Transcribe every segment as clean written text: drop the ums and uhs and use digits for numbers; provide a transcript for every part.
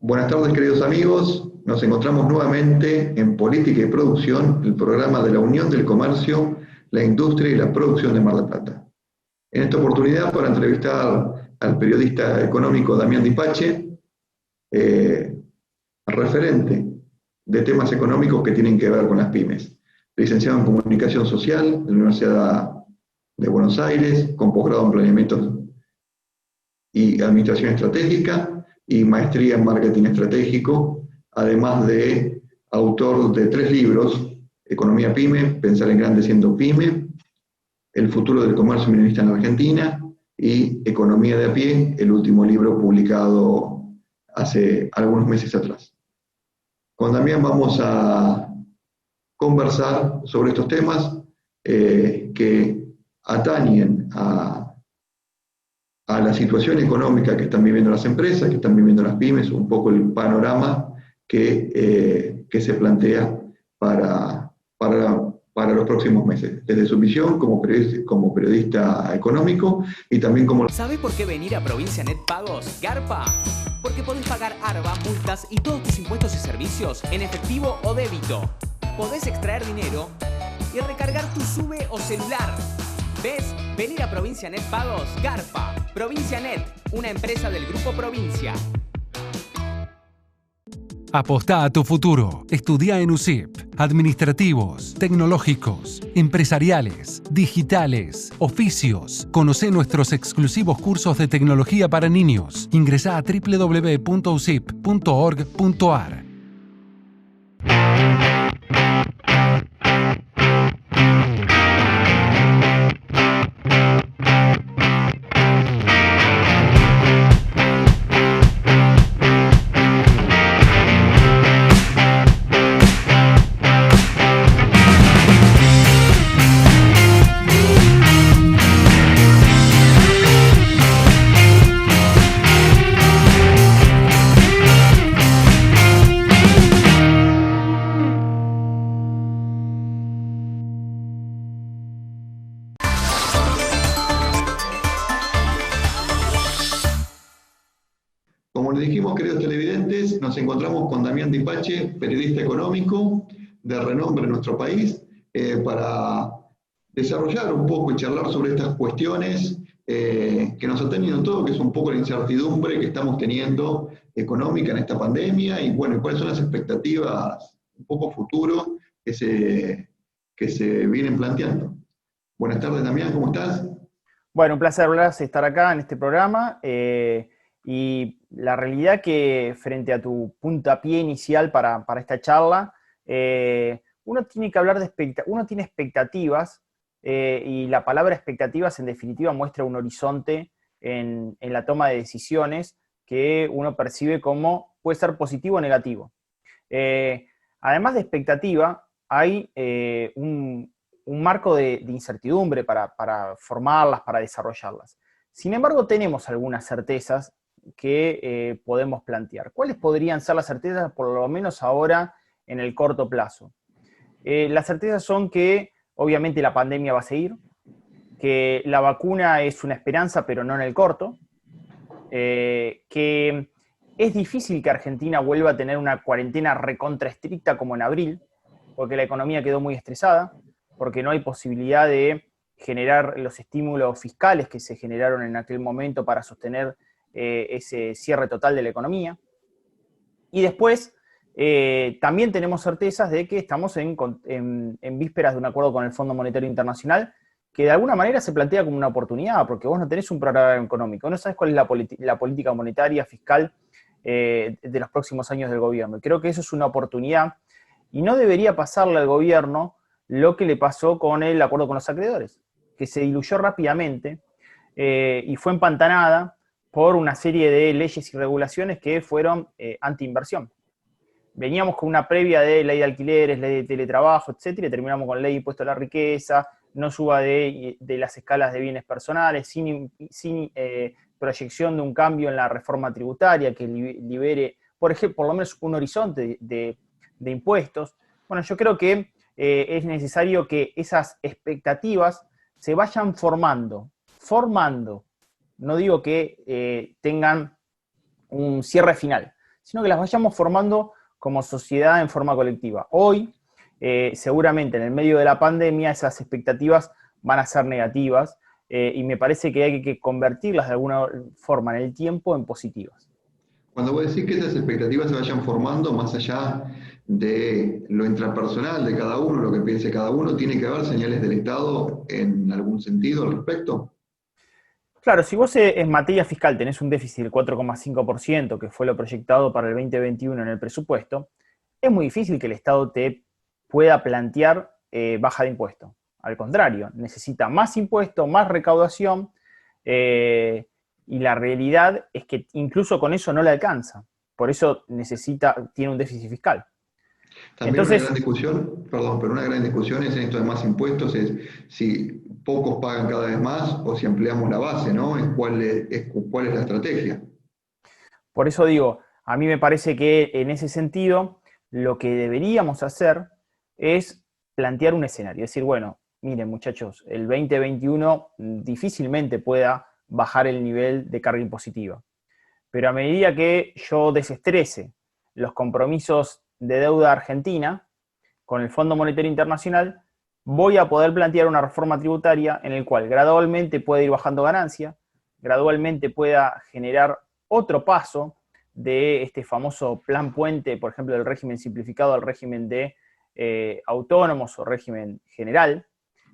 Buenas tardes, queridos amigos. Nos encontramos nuevamente en Política y Producción, el programa de la Unión del Comercio, la Industria y la Producción de Mar del Plata. En esta oportunidad, para entrevistar al periodista económico Damián Dipache, referente de temas económicos que tienen que ver con las pymes. Licenciado en Comunicación Social de la Universidad de Buenos Aires, con posgrado en Planeamiento y Administración Estratégica, y maestría en Marketing Estratégico, además de autor de 3 libros: Economía Pyme, Pensar en Grande siendo Pyme, El futuro del comercio minorista en Argentina, y Economía de a pie, el último libro publicado hace algunos meses atrás. Con Damián vamos a conversar sobre estos temas que atañen a la situación económica que están viviendo las empresas, que están viviendo las pymes, un poco el panorama que se plantea para los próximos meses, desde su visión como periodista económico y también como... ¿Sabés por qué venir a Provincia Net Pagos? ¿Garpa? Porque podés pagar ARBA, multas y todos tus impuestos y servicios en efectivo o débito. Podés extraer dinero y recargar tu SUBE o celular. ¿Ves? Venir a Provincia Net Pagos, Garpa. Provincia Net, una empresa del Grupo Provincia. Apostá a tu futuro. Estudia en USIP. Administrativos, tecnológicos, empresariales, digitales, oficios. Conocé nuestros exclusivos cursos de tecnología para niños. Ingresá a www.usip.org.ar. Como les dijimos, queridos televidentes, nos encontramos con Damián Dipache, periodista económico de renombre en nuestro país, para desarrollar un poco y charlar sobre estas cuestiones que nos han tenido todo, que es un poco la incertidumbre que estamos teniendo económica en esta pandemia, y bueno, cuáles son las expectativas un poco futuro que se vienen planteando. Buenas tardes, Damián, ¿cómo estás? Bueno, un placer, Blas, estar acá en este programa. Y la realidad que frente a tu puntapié inicial para esta charla, uno tiene que hablar uno tiene expectativas, y la palabra expectativas en definitiva muestra un horizonte en la toma de decisiones que uno percibe como puede ser positivo o negativo. Además de expectativa, hay un marco de incertidumbre para formarlas, para desarrollarlas. Sin embargo, tenemos algunas certezas que podemos plantear. ¿Cuáles podrían ser las certezas, por lo menos ahora, en el corto plazo? Las certezas son que, obviamente, la pandemia va a seguir, que la vacuna es una esperanza, pero no en el corto, que es difícil que Argentina vuelva a tener una cuarentena recontra estricta como en abril, porque la economía quedó muy estresada, porque no hay posibilidad de generar los estímulos fiscales que se generaron en aquel momento para sostener ese cierre total de la economía. Y después, también tenemos certezas de que estamos en vísperas de un acuerdo con el Fondo Monetario Internacional, que de alguna manera se plantea como una oportunidad, porque vos no tenés un programa económico, no sabés cuál es la política monetaria, fiscal de los próximos años del gobierno. Y creo que eso es una oportunidad, y no debería pasarle al gobierno lo que le pasó con el acuerdo con los acreedores, que se diluyó rápidamente y fue empantanada por una serie de leyes y regulaciones que fueron anti-inversión. Veníamos con una previa de ley de alquileres, ley de teletrabajo, etcétera, y terminamos con ley de impuesto a la riqueza, no suba de las escalas de bienes personales, sin proyección de un cambio en la reforma tributaria que libere, por ejemplo, por lo menos un horizonte de impuestos. Bueno, yo creo que es necesario que esas expectativas se vayan formando. No digo que tengan un cierre final, sino que las vayamos formando como sociedad en forma colectiva. Hoy, seguramente en el medio de la pandemia, esas expectativas van a ser negativas, y me parece que hay que convertirlas de alguna forma en el tiempo en positivas. Cuando vos decís que esas expectativas se vayan formando más allá de lo intrapersonal de cada uno, lo que piense cada uno, ¿tiene que haber señales del Estado en algún sentido al respecto? Claro, si vos en materia fiscal tenés un déficit del 4,5%, que fue lo proyectado para el 2021 en el presupuesto, es muy difícil que el Estado te pueda plantear baja de impuestos. Al contrario, necesita más impuestos, más recaudación, y la realidad es que incluso con eso no le alcanza. Por eso tiene un déficit fiscal. También una gran discusión, perdón, pero una gran discusión es en esto de más impuestos, es si pocos pagan cada vez más o si ampliamos la base, ¿no? ¿Cuál es la estrategia? Por eso digo, a mí me parece que en ese sentido lo que deberíamos hacer es plantear un escenario. Es decir, bueno, miren muchachos, el 2021 difícilmente pueda bajar el nivel de carga impositiva. Pero a medida que yo desestrese los compromisos de deuda argentina con el Fondo Monetario Internacional, voy a poder plantear una reforma tributaria en la cual gradualmente pueda ir bajando ganancia, gradualmente pueda generar otro paso de este famoso plan puente, por ejemplo, del régimen simplificado al régimen de autónomos o régimen general.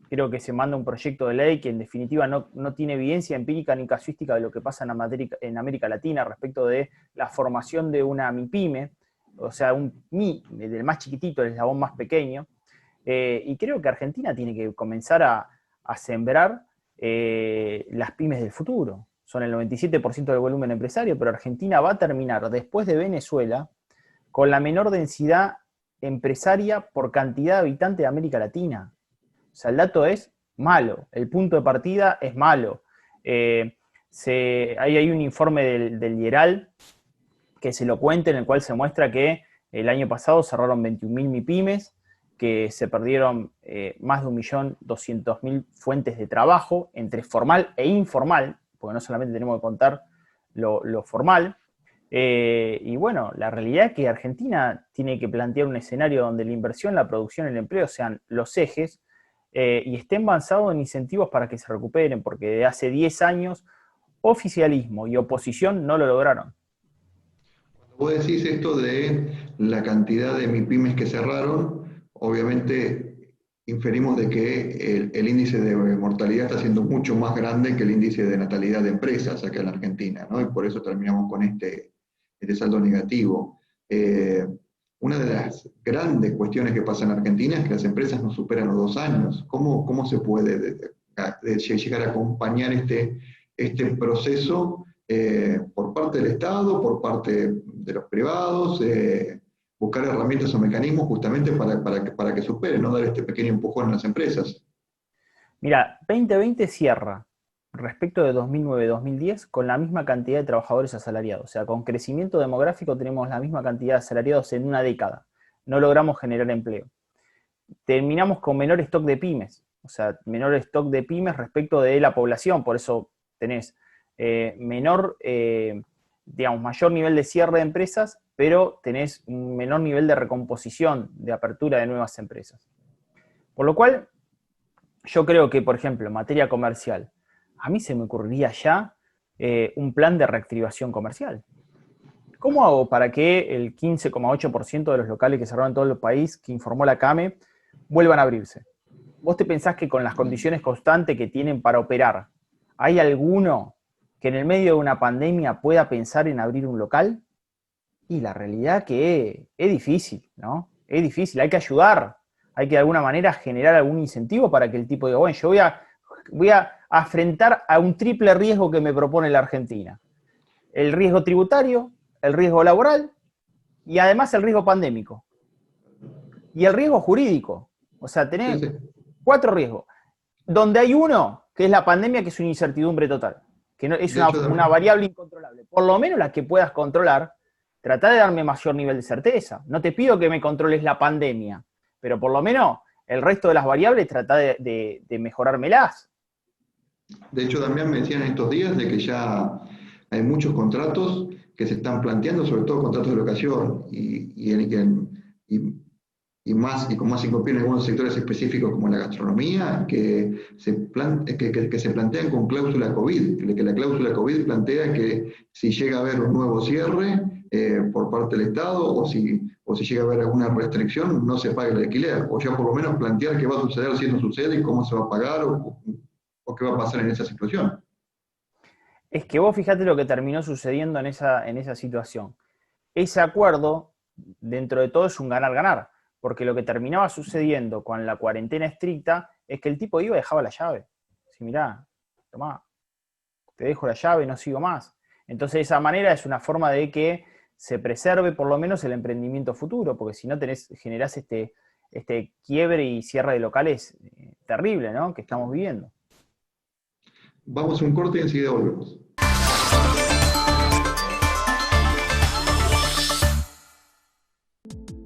Creo que se manda un proyecto de ley que en definitiva no tiene evidencia empírica ni casuística de lo que pasa en América Latina respecto de la formación de una MIPYME, o sea, del más chiquitito, el eslabón más pequeño. Y creo que Argentina tiene que comenzar a sembrar las pymes del futuro. Son el 97% del volumen empresario, pero Argentina va a terminar, después de Venezuela, con la menor densidad empresaria por cantidad de habitantes de América Latina. O sea, el dato es malo, el punto de partida es malo. Hay un informe del IERAL que se lo cuenta, en el cual se muestra que el año pasado cerraron 21.000 MIPYMES, que se perdieron más de 1.200.000 fuentes de trabajo, entre formal e informal, porque no solamente tenemos que contar lo formal. Y bueno, la realidad es que Argentina tiene que plantear un escenario donde la inversión, la producción y el empleo sean los ejes, y estén basados en incentivos para que se recuperen, porque de hace 10 años oficialismo y oposición no lo lograron. Cuando vos decís esto de la cantidad de MIPYMES que cerraron, obviamente inferimos de que el índice de mortalidad está siendo mucho más grande que el índice de natalidad de empresas acá en la Argentina, ¿no? Y por eso terminamos con este saldo negativo. Una de las grandes cuestiones que pasa en Argentina es que las empresas no superan los 2 años. ¿Cómo se puede llegar a acompañar este proceso por parte del Estado, por parte de los privados, buscar herramientas o mecanismos justamente para que superen, no dar este pequeño empujón a las empresas? Mira, 2020 cierra respecto de 2009-2010 con la misma cantidad de trabajadores asalariados. O sea, con crecimiento demográfico tenemos la misma cantidad de asalariados en una década. No logramos generar empleo. Terminamos con menor stock de pymes. O sea, menor stock de pymes respecto de la población. Por eso tenés mayor nivel de cierre de empresas, pero tenés un menor nivel de recomposición, de apertura de nuevas empresas. Por lo cual, yo creo que, por ejemplo, en materia comercial, a mí se me ocurriría ya un plan de reactivación comercial. ¿Cómo hago para que el 15,8% de los locales que cerraron en todo el país, que informó la CAME, vuelvan a abrirse? ¿Vos te pensás que con las condiciones constantes que tienen para operar, hay alguno que en el medio de una pandemia pueda pensar en abrir un local? Y la realidad que es difícil, ¿no? Es difícil, hay que ayudar, hay que de alguna manera generar algún incentivo para que el tipo diga, bueno, yo voy a afrontar a un triple riesgo que me propone la Argentina. El riesgo tributario, el riesgo laboral y además el riesgo pandémico. Y el riesgo jurídico. O sea, tenés 4 riesgos. Donde hay uno, que es la pandemia, que es una incertidumbre total. Que es una variable incontrolable. Por lo menos la que puedas controlar, trata de darme mayor nivel de certeza. No te pido que me controles la pandemia, pero por lo menos el resto de las variables trata de mejorármelas. De hecho, también me decían estos días de que ya hay muchos contratos que se están planteando, sobre todo contratos de locación, y con más hincapié en algunos sectores específicos como la gastronomía, que se plantean con cláusula COVID, que la cláusula COVID plantea que si llega a haber un nuevo cierre por parte del Estado, o si llega a haber alguna restricción, no se pague el alquiler, o ya por lo menos plantear qué va a suceder si no sucede y cómo se va a pagar, o qué va a pasar en esa situación. Es que vos fijate lo que terminó sucediendo en esa situación. Ese acuerdo, dentro de todo, es un ganar-ganar. Porque lo que terminaba sucediendo con la cuarentena estricta es que el tipo iba y dejaba la llave. Así, mirá, tomá, te dejo la llave, no sigo más. Entonces, de esa manera es una forma de que se preserve por lo menos el emprendimiento futuro, porque si no generás este quiebre y cierre de locales terrible, ¿no?, que estamos viviendo. Vamos a un corte y enseguida volvemos.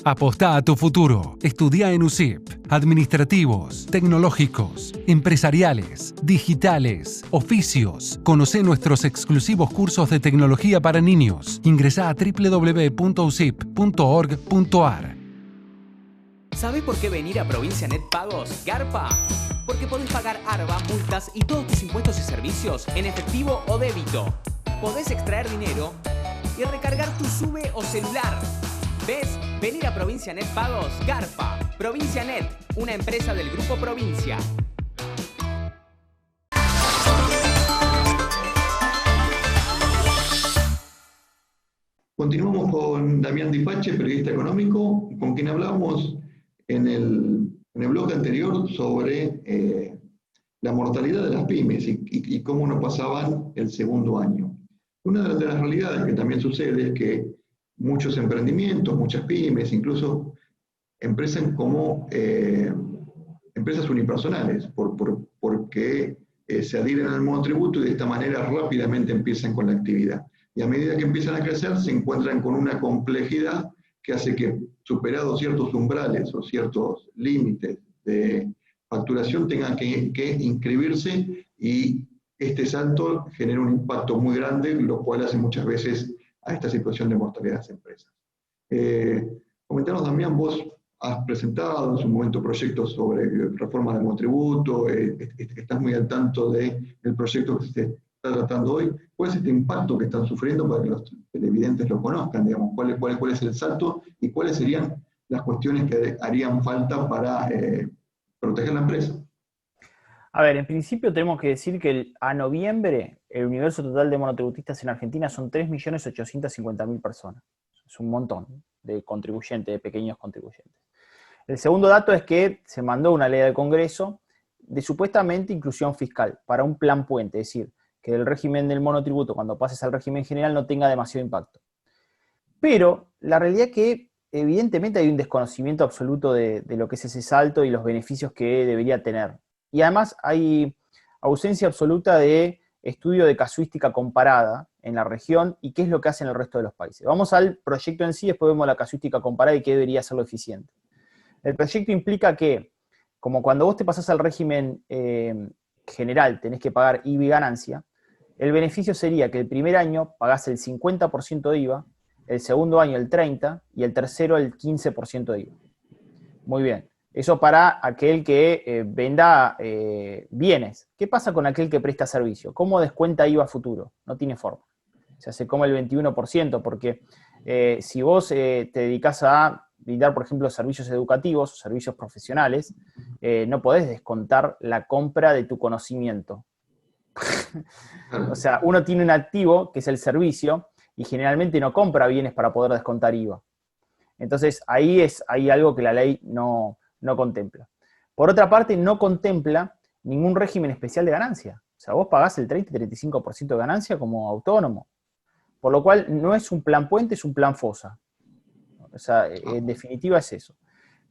Apostá a tu futuro. Estudia en USIP. Administrativos, tecnológicos, empresariales, digitales, oficios. Conocé nuestros exclusivos cursos de tecnología para niños. Ingresá a www.usip.org.ar. ¿Sabés por qué venir a Provincia Net Pagos? Garpa. Porque podés pagar ARBA, multas y todos tus impuestos y servicios en efectivo o débito. Podés extraer dinero y recargar tu SUBE o celular. ¿Ves? Venir a Provincia Net Pagos, Garpa. Provincia Net, una empresa del Grupo Provincia. Continuamos con Damián Dipache, periodista económico, con quien hablábamos en el bloque anterior sobre la mortalidad de las pymes y cómo nos pasaban el segundo año. Una de las realidades que también sucede es que muchos emprendimientos, muchas pymes, incluso empresas unipersonales, porque se adhieren al monotributo y de esta manera rápidamente empiezan con la actividad. Y a medida que empiezan a crecer, se encuentran con una complejidad que hace que, superados ciertos umbrales o ciertos límites de facturación, tengan que inscribirse, y este salto genera un impacto muy grande, lo cual hace muchas veces a esta situación de mortalidad de las empresas. Comentanos, Damián, vos has presentado en su momento proyectos sobre reforma del monotributo, estás muy al tanto del proyecto que se está tratando hoy. ¿Cuál es este impacto que están sufriendo para que los televidentes lo conozcan? Digamos, ¿cuál es el salto y cuáles serían las cuestiones que harían falta para proteger la empresa? A ver, en principio tenemos que decir que a noviembre el universo total de monotributistas en Argentina son 3.850.000 personas. Es un montón de contribuyentes, de pequeños contribuyentes. El segundo dato es que se mandó una ley al Congreso de supuestamente inclusión fiscal para un plan puente, es decir, que el régimen del monotributo, cuando pases al régimen general, no tenga demasiado impacto. Pero la realidad es que evidentemente hay un desconocimiento absoluto de lo que es ese salto y los beneficios que debería tener. Y además hay ausencia absoluta de estudio de casuística comparada en la región y qué es lo que hacen el resto de los países. Vamos al proyecto en sí, después vemos la casuística comparada y qué debería hacerlo eficiente. El proyecto implica que, como cuando vos te pasás al régimen general, tenés que pagar IVA y ganancia, el beneficio sería que el primer año pagás el 50% de IVA, el segundo año el 30% y el tercero el 15% de IVA. Muy bien. Eso para aquel que venda bienes. ¿Qué pasa con aquel que presta servicio? ¿Cómo descuenta IVA futuro? No tiene forma. O sea, se come el 21%, porque si vos te dedicás a brindar, por ejemplo, servicios educativos o servicios profesionales, no podés descontar la compra de tu conocimiento. O sea, uno tiene un activo, que es el servicio, y generalmente no compra bienes para poder descontar IVA. Entonces, hay algo que la ley no contempla. Por otra parte, no contempla ningún régimen especial de ganancia. O sea, vos pagás el 30 y 35% de ganancia como autónomo. Por lo cual, no es un plan puente, es un plan fosa. O sea, en definitiva es eso.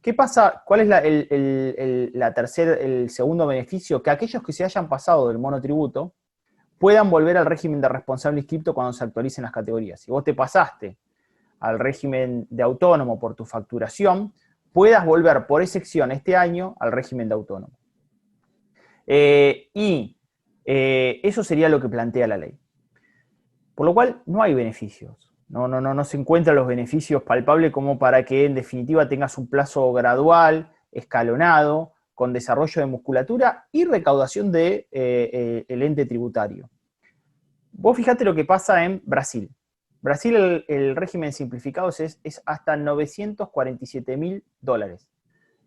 ¿Qué pasa? ¿Cuál es el segundo beneficio? Que aquellos que se hayan pasado del monotributo puedan volver al régimen de responsable inscripto cuando se actualicen las categorías. Si vos te pasaste al régimen de autónomo por tu facturación, puedas volver por excepción este año al régimen de autónomo. Eso sería lo que plantea la ley. Por lo cual no hay beneficios. No se encuentran los beneficios palpables como para que en definitiva tengas un plazo gradual, escalonado, con desarrollo de musculatura y recaudación del ente tributario. Vos fijate lo que pasa en Brasil. Brasil el régimen simplificado es hasta $947.000.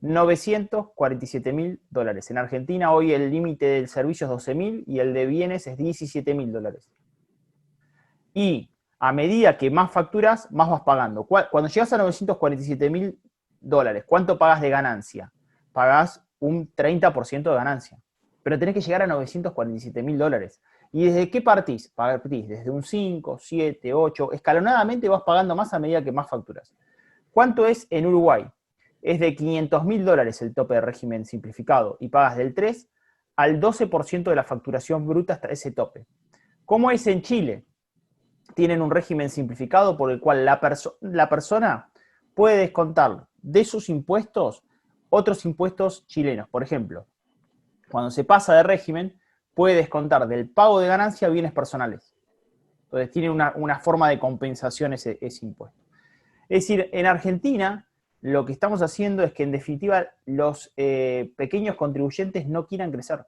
$947.000. En Argentina hoy el límite del servicio es $12.000 y el de bienes es $17.000. Y a medida que más facturas, más vas pagando. Cuando llegas a $947.000, ¿cuánto pagas de ganancia? Pagás un 30% de ganancia. Pero tenés que llegar a $947.000. ¿Y desde qué partís? Partís desde un 5, 7, 8, escalonadamente vas pagando más a medida que más facturas. ¿Cuánto es en Uruguay? Es de $500.000 el tope de régimen simplificado y pagas del 3 al 12% de la facturación bruta hasta ese tope. ¿Cómo es en Chile? Tienen un régimen simplificado por el cual la persona puede descontar de sus impuestos otros impuestos chilenos. Por ejemplo, cuando se pasa de régimen, puede descontar del pago de ganancia bienes personales. Entonces tiene una forma de compensación ese impuesto. Es decir, en Argentina lo que estamos haciendo es que en definitiva los pequeños contribuyentes no quieran crecer.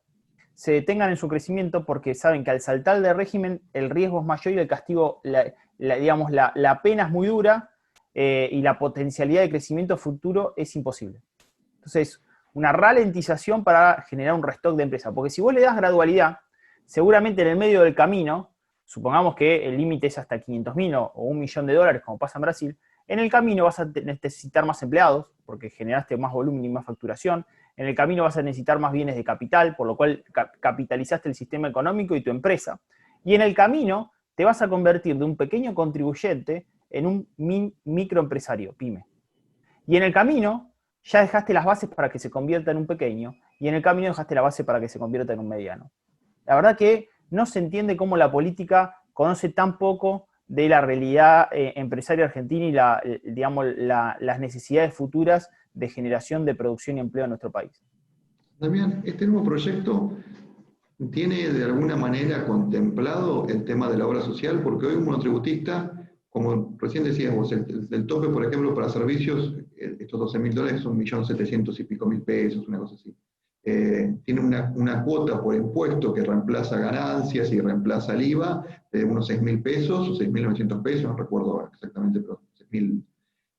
Se detengan en su crecimiento porque saben que al saltar de régimen el riesgo es mayor y el castigo, la pena es muy dura y la potencialidad de crecimiento futuro es imposible. Entonces, una ralentización para generar un restock de empresa. Porque si vos le das gradualidad, seguramente en el medio del camino, supongamos que el límite es hasta $500.000 o $1.000.000, como pasa en Brasil, en el camino vas a necesitar más empleados, porque generaste más volumen y más facturación. En el camino vas a necesitar más bienes de capital, por lo cual capitalizaste el sistema económico y tu empresa. Y en el camino te vas a convertir de un pequeño contribuyente en un microempresario, pyme. Y en el camino ya dejaste las bases para que se convierta en un pequeño, y en el camino dejaste la base para que se convierta en un mediano. La verdad que no se entiende cómo la política conoce tan poco de la realidad empresaria argentina y las necesidades futuras de generación de producción y empleo en nuestro país. Damián, este nuevo proyecto tiene de alguna manera contemplado el tema de la obra social, porque hoy un monotributista, como recién decías vos, el tope, por ejemplo, para servicios, estos $12.000 son 1.700.000 y pico pesos, una cosa así. Tiene una cuota por impuesto que reemplaza ganancias y reemplaza el IVA de unos 6.000 pesos, o 6.900 pesos, no recuerdo exactamente, pero 6.000,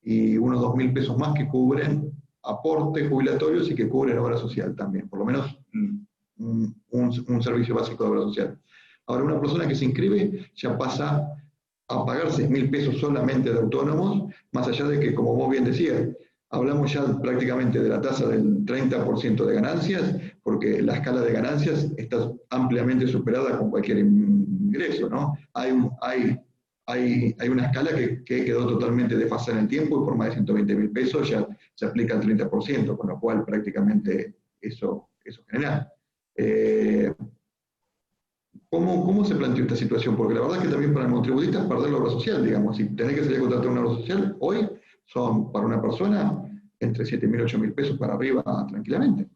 y unos 2.000 pesos más que cubren aportes jubilatorios y que cubren obra social también, por lo menos un servicio básico de obra social. Ahora, una persona que se inscribe ya pasa a pagar 6.000 pesos solamente de autónomos, más allá de que, como vos bien decías, hablamos ya prácticamente de la tasa del 30% de ganancias, porque la escala de ganancias está ampliamente superada con cualquier ingreso, ¿no? Hay una escala que quedó totalmente desfasada en el tiempo y por más de 120.000 pesos ya se aplica el 30%, con lo cual prácticamente eso genera. ¿Cómo se planteó esta situación? Porque la verdad es que también para el monotributista es perder la obra social, digamos. Si tenés que salir a contratar una obra social, hoy son para una persona entre 7.000 y 8.000 pesos para arriba tranquilamente.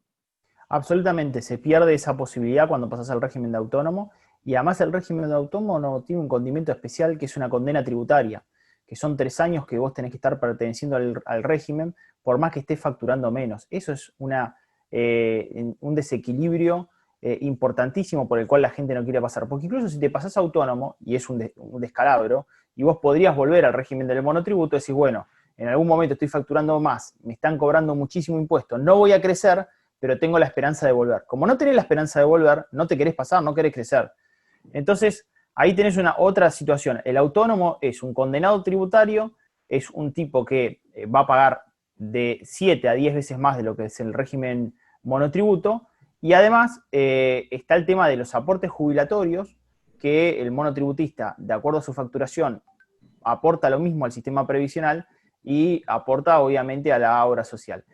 Absolutamente, se pierde esa posibilidad cuando pasas al régimen de autónomo, y además el régimen de autónomo tiene un condimento especial que es una condena tributaria, que son 3 años que vos tenés que estar perteneciendo al régimen, por más que estés facturando menos. Eso es un desequilibrio importantísimo por el cual la gente no quiere pasar, porque incluso si te pasás autónomo, y es un descalabro, y vos podrías volver al régimen del monotributo, decís, bueno, en algún momento estoy facturando más, me están cobrando muchísimo impuesto, no voy a crecer, pero tengo la esperanza de volver. Como no tenés la esperanza de volver, no te querés pasar, no querés crecer. Entonces, ahí tenés otra situación. El autónomo es un condenado tributario, es un tipo que va a pagar de 7 a 10 veces más de lo que es el régimen monotributo, y además está el tema de los aportes jubilatorios, que el monotributista, de acuerdo a su facturación, aporta lo mismo al sistema previsional y aporta obviamente a la obra social.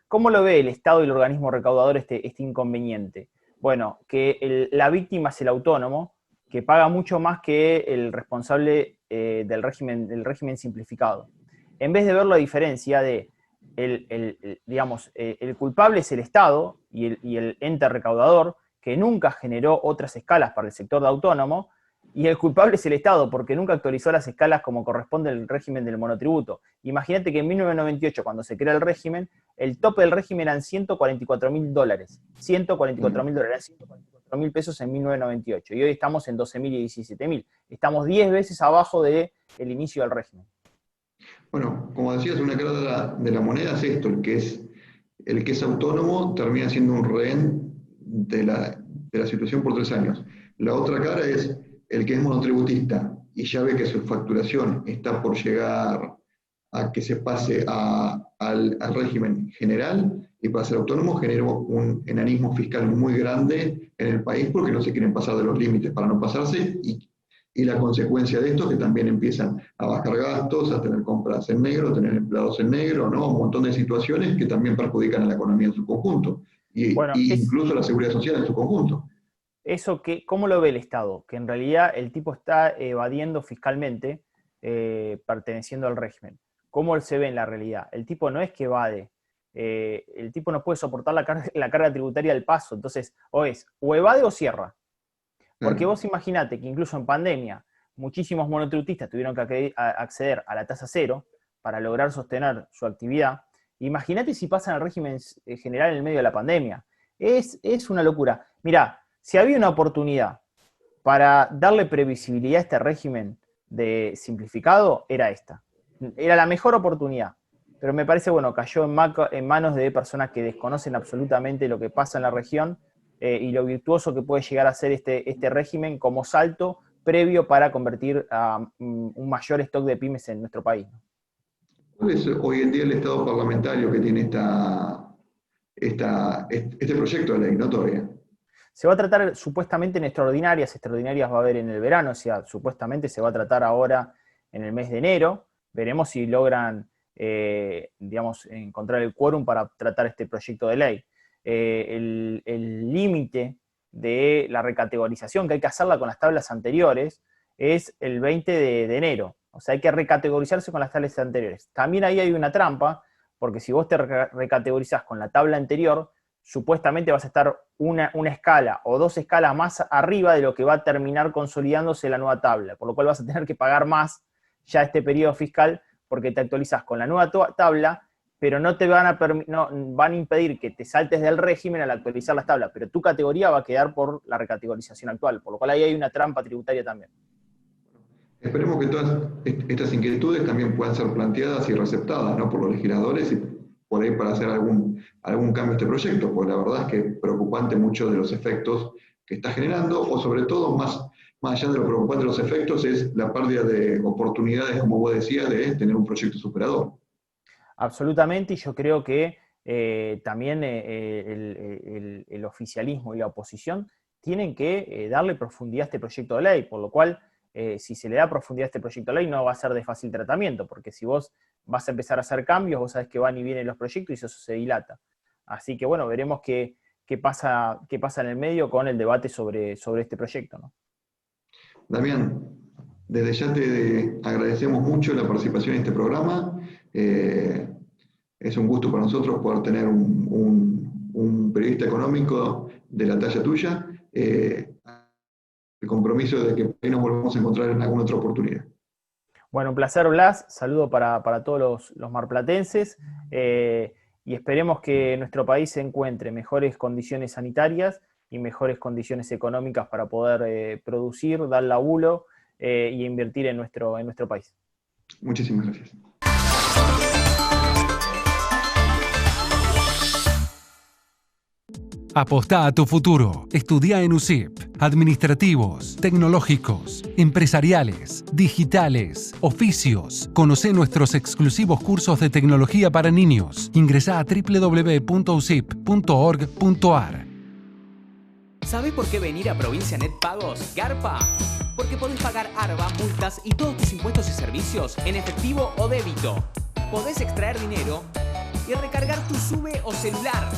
¿Cómo lo ve el Estado y el organismo recaudador este inconveniente? Bueno, que la víctima es el autónomo, que paga mucho más que el responsable del régimen simplificado. En vez de ver la diferencia de el culpable es el Estado y el ente recaudador, que nunca generó otras escalas para el sector de autónomo, Y el culpable es el Estado, porque nunca actualizó las escalas como corresponde al régimen del monotributo. Imagínate que en 1998, cuando se crea el régimen, el tope del régimen eran $144.000. $144.000 pesos en 1998. Y hoy estamos en 12.000 y 17.000. Estamos 10 veces abajo del inicio del régimen. Bueno, como decías, una cara de la moneda es esto: el que es autónomo termina siendo un rehén de la situación por 3 años. La otra cara es el que es monotributista y ya ve que su facturación está por llegar a que se pase al régimen general, y para ser autónomo genera un enanismo fiscal muy grande en el país porque no se quieren pasar de los límites para no pasarse, y la consecuencia de esto es que también empiezan a bajar gastos, a tener compras en negro, a tener empleados en negro, ¿no? Un montón de situaciones que también perjudican a la economía en su conjunto, y incluso a la seguridad social en su conjunto. Eso ¿cómo lo ve el Estado? Que en realidad el tipo está evadiendo fiscalmente, perteneciendo al régimen. ¿Cómo se ve en la realidad? El tipo no es que evade, el tipo no puede soportar la carga tributaria del paso, entonces o evade o cierra. Porque vos imaginate que incluso en pandemia muchísimos monotributistas tuvieron que acceder a la tasa cero para lograr sostener su actividad. Imagínate si pasan al régimen general en el medio de la pandemia. Es una locura. Mirá, si había una oportunidad para darle previsibilidad a este régimen de simplificado, era esta. Era la mejor oportunidad. Pero me parece, cayó en manos de personas que desconocen absolutamente lo que pasa en la región y lo virtuoso que puede llegar a ser este régimen como salto previo para convertir a un mayor stock de pymes en nuestro país. ¿Cuál es hoy en día el estado parlamentario que tiene este proyecto de ley, no todavía? Se va a tratar supuestamente en extraordinarias va a haber en el verano, o sea, supuestamente se va a tratar ahora en el mes de enero. Veremos si logran, encontrar el quórum para tratar este proyecto de ley. El límite de la recategorización, que hay que hacerla con las tablas anteriores, es el 20 de enero. O sea, hay que recategorizarse con las tablas anteriores. También ahí hay una trampa, porque si vos te recategorizás con la tabla anterior, supuestamente vas a estar una escala o 2 escalas más arriba de lo que va a terminar consolidándose la nueva tabla, por lo cual vas a tener que pagar más ya este periodo fiscal porque te actualizás con la nueva tabla, pero no te van a impedir que te saltes del régimen al actualizar las tablas, pero tu categoría va a quedar por la recategorización actual, por lo cual ahí hay una trampa tributaria también. Esperemos que todas estas inquietudes también puedan ser planteadas y receptadas, ¿no?, por los legisladores, y por ahí para hacer algún cambio a este proyecto, porque la verdad es que es preocupante mucho de los efectos que está generando, o sobre todo, más allá de lo preocupante de los efectos, es la pérdida de oportunidades, como vos decías, de tener un proyecto superador. Absolutamente, y yo creo que también el oficialismo y la oposición tienen que darle profundidad a este proyecto de ley, por lo cual, si se le da profundidad a este proyecto de ley, no va a ser de fácil tratamiento, porque si vos vas a empezar a hacer cambios, vos sabés que van y vienen los proyectos y eso se dilata. Así que veremos qué pasa en el medio con el debate sobre este proyecto, ¿no? Damián, desde ya te agradecemos mucho la participación en este programa. Es un gusto para nosotros poder tener un periodista económico de la talla tuya. El compromiso de que nos volvamos a encontrar en alguna otra oportunidad. Bueno, un placer, Blas. Saludo para todos los marplatenses. Y esperemos que nuestro país encuentre mejores condiciones sanitarias y mejores condiciones económicas para poder producir, dar laburo y invertir en nuestro país. Muchísimas gracias. Apostá a tu futuro. Estudia en USIP. Administrativos, tecnológicos, empresariales, digitales, oficios. Conocé nuestros exclusivos cursos de tecnología para niños. Ingresá a www.usip.org.ar. ¿Sabés por qué venir a Provincia Net Pagos? Garpa. Porque podés pagar ARBA, multas y todos tus impuestos y servicios en efectivo o débito. Podés extraer dinero y recargar tu SUBE o celular.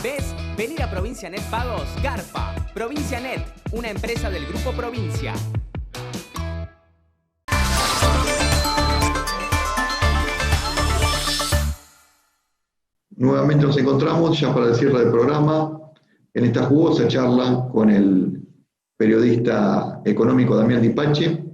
¿Ves? Venir a Provincia Net Pagos, Garpa. Provincia Net, una empresa del Grupo Provincia. Nuevamente nos encontramos ya para el cierre del programa en esta jugosa charla con el periodista económico Damián Dipache,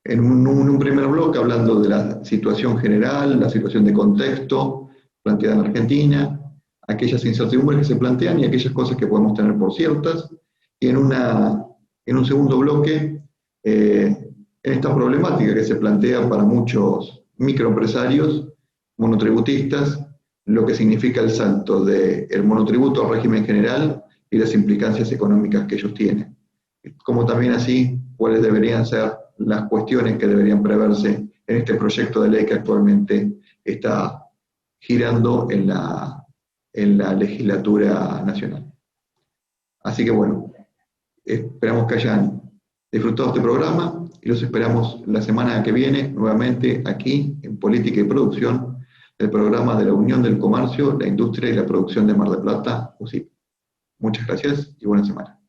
en un primer bloque hablando de la situación general, la situación de contexto planteada en Argentina, aquellas incertidumbres que se plantean y aquellas cosas que podemos tener por ciertas, y en un segundo bloque, en esta problemática que se plantea para muchos microempresarios, monotributistas, lo que significa el salto del monotributo al régimen general y las implicancias económicas que ellos tienen. Como también así, cuáles deberían ser las cuestiones que deberían preverse en este proyecto de ley que actualmente está girando en la legislatura nacional. Así que bueno, esperamos que hayan disfrutado este programa y los esperamos la semana que viene nuevamente aquí en Política y Producción, el programa de la Unión del Comercio, la Industria y la Producción de Mar del Plata, UCIP. Muchas gracias y buena semana.